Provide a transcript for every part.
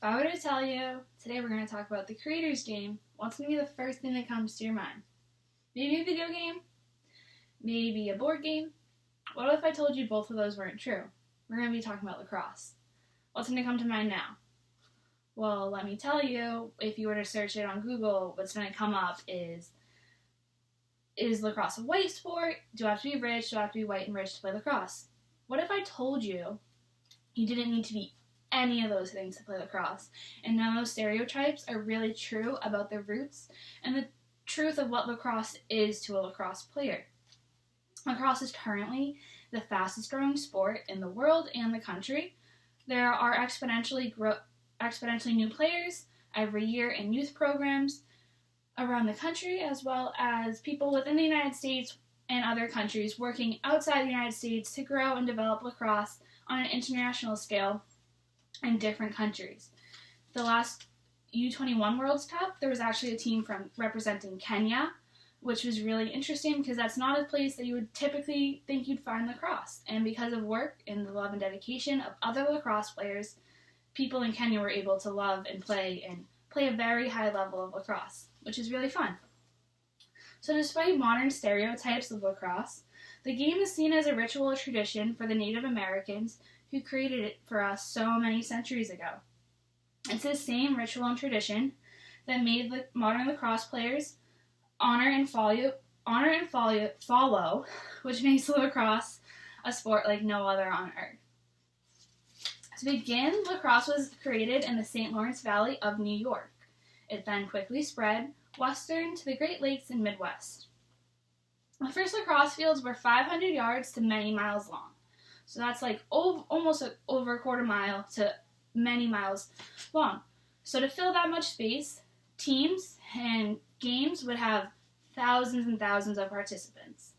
If I were to tell you, today we're going to talk about the Creator's Game, what's going to be the first thing that comes to your mind? Maybe a video game? Maybe a board game? What if I told you both of those weren't true? We're going to be talking about lacrosse. What's going to come to mind now? Well, let me tell you, if you were to search it on Google, what's going to come up is lacrosse a white sport? Do I have to be rich? Do I have to be white and rich to play lacrosse? What if I told you you didn't need to be any of those things to play lacrosse, and none of those stereotypes are really true about the roots and the truth of what lacrosse is to a lacrosse player? Lacrosse is currently the fastest growing sport in the world and the country. There are exponentially new players every year in youth programs around the country, as well as people within the United States and other countries working outside the United States to grow and develop lacrosse on an international scale in different countries. The last U21 World Cup, there was actually a team from representing Kenya, which was really interesting because that's not a place that you would typically think you'd find lacrosse. And because of work and the love and dedication of other lacrosse players, people in Kenya were able to love and play a very high level of lacrosse, which is really fun. So despite modern stereotypes of lacrosse, the game is seen as a ritual or tradition for the Native Americans who created it for us so many centuries ago. It's this same ritual and tradition that made modern lacrosse players honor and follow, which makes lacrosse a sport like no other on earth. To begin, lacrosse was created in the St. Lawrence Valley of New York. It then quickly spread western to the Great Lakes and Midwest. The first lacrosse fields were 500 yards to many miles long. So that's like almost over a quarter mile to many miles long. So to fill that much space, teams and games would have thousands and thousands of participants.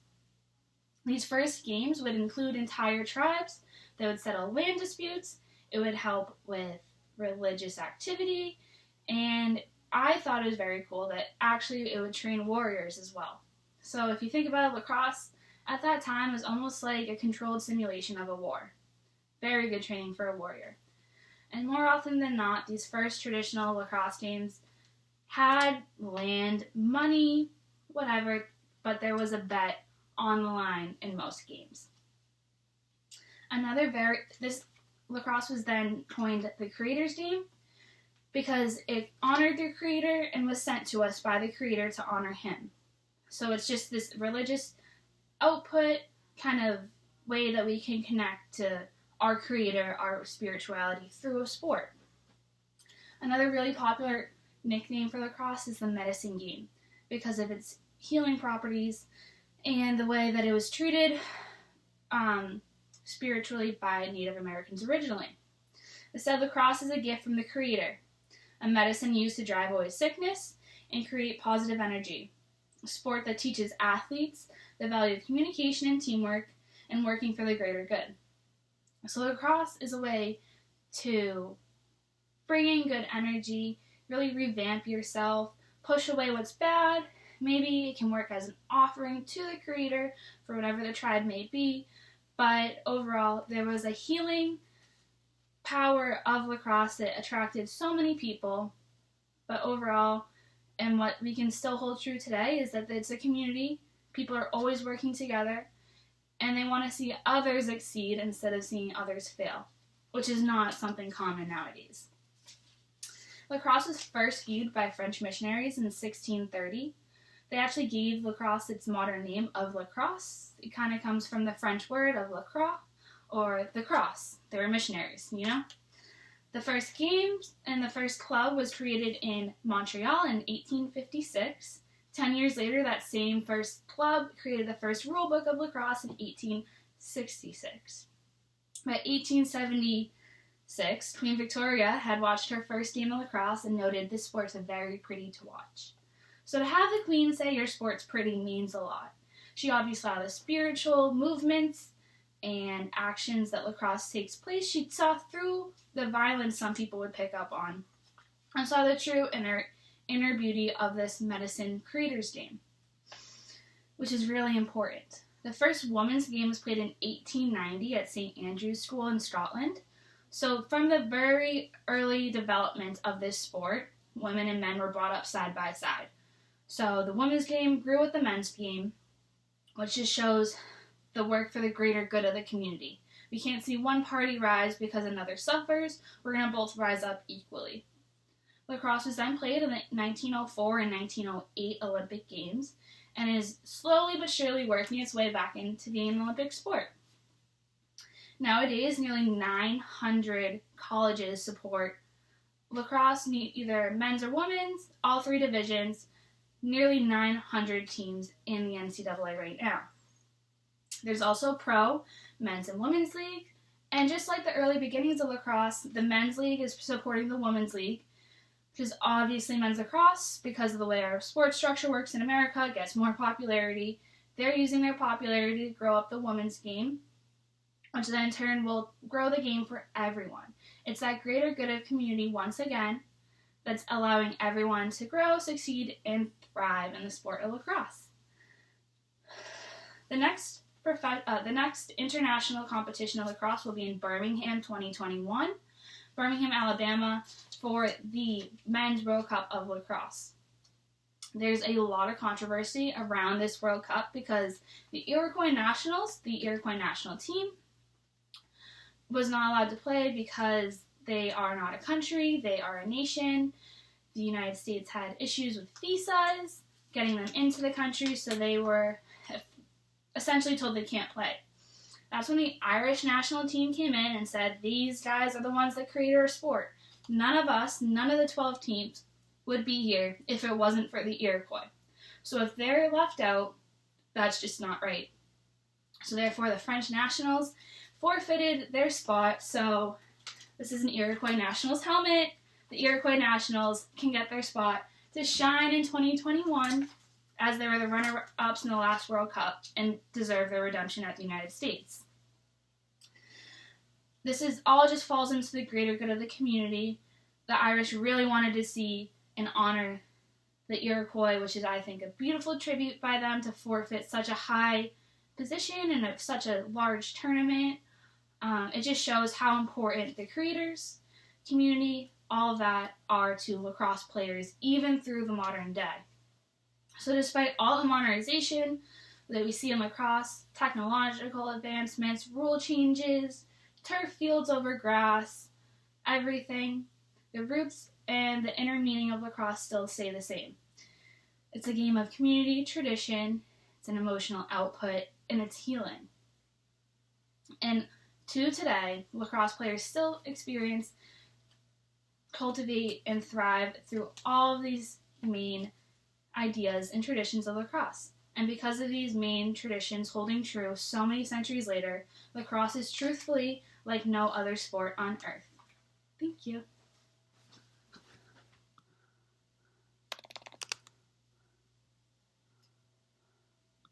These first games would include entire tribes that would settle land disputes. It would help with religious activity, and I thought it was very cool that actually it would train warriors as well. So if you think about it, lacrosse at that time was almost like a controlled simulation of a war. Very good training for a warrior. And more often than not, these first traditional lacrosse games had land, money, whatever, but there was a bet on the line in most games. This lacrosse was then coined the Creator's Game because it honored the Creator and was sent to us by the Creator to honor him. So it's just this religious output kind of way that we can connect to our Creator, our spirituality through a sport. Another really popular nickname for lacrosse is the medicine game because of its healing properties and the way that it was treated spiritually by Native Americans originally. It said lacrosse is a gift from the Creator, a medicine used to drive away sickness and create positive energy. A sport that teaches athletes the value of communication and teamwork and working for the greater good. So lacrosse is a way to bring in good energy, really revamp yourself, push away what's bad. Maybe it can work as an offering to the Creator for whatever the tribe may be. But overall, there was a healing power of lacrosse that attracted so many people. But overall, and what we can still hold true today is that it's a community. People are always working together, and they want to see others succeed instead of seeing others fail, which is not something common nowadays. Lacrosse was first viewed by French missionaries in 1630. They actually gave lacrosse its modern name of lacrosse. It kind of comes from the French word of lacroix, or the cross. They were missionaries, you know? The first games and the first club was created in Montreal in 1856. 10 years later, that same first club created the first rule book of lacrosse in 1866. By 1876, Queen Victoria had watched her first game of lacrosse and noted this sport's very pretty to watch. So to have the Queen say your sport's pretty means a lot. She obviously saw the spiritual movements and actions that lacrosse takes place. She saw through the violence some people would pick up on and saw the true inner beauty of this medicine Creator's Game, which is really important. The first women's game was played in 1890 at St. Andrew's School in Scotland. So from the very early development of this sport, women and men were brought up side by side. So the women's game grew with the men's game, which just shows the work for the greater good of the community. We can't see one party rise because another suffers. We're going to both rise up equally. Lacrosse was then played in the 1904 and 1908 Olympic Games and is slowly but surely working its way back into being an Olympic sport. Nowadays, nearly 900 colleges support lacrosse, either men's or women's, all three divisions, nearly 900 teams in the NCAA right now. There's also pro, men's and women's league, and just like the early beginnings of lacrosse, the men's league is supporting the women's league, which is obviously men's lacrosse because of the way our sports structure works in America. It gets more popularity. They're using their popularity to grow up the women's game, which then in turn will grow the game for everyone. It's that greater good of community once again that's allowing everyone to grow, succeed, and thrive in the sport of lacrosse. The next international competition of lacrosse will be in Birmingham 2021, Birmingham, Alabama, for the Men's World Cup of Lacrosse. There's a lot of controversy around this World Cup because the Iroquois Nationals, the Iroquois national team, was not allowed to play because they are not a country, they are a nation. The United States had issues with visas, getting them into the country, so they were essentially told they can't play. That's when the Irish national team came in and said, these guys are the ones that created our sport. None of us, none of the 12 teams would be here if it wasn't for the Iroquois. So if they're left out, that's just not right. So therefore the French Nationals forfeited their spot, so this is an Iroquois Nationals helmet. The Iroquois Nationals can get their spot to shine in 2021 as they were the runner-ups in the last World Cup and deserve their redemption at the United States. This is all just falls into the greater good of the community. The Irish really wanted to see and honor the Iroquois, which is, I think, a beautiful tribute by them to forfeit such a high position in such a large tournament. It just shows how important the creators, community, all of that are to lacrosse players, even through the modern day. So despite all the modernization that we see in lacrosse, technological advancements, rule changes, turf fields over grass, everything, the roots and the inner meaning of lacrosse still stay the same. It's a game of community, tradition, it's an emotional output, and it's healing. And to today, lacrosse players still experience, cultivate, and thrive through all of these main ideas and traditions of lacrosse. And because of these main traditions holding true so many centuries later, lacrosse is truthfully like no other sport on earth. Thank you.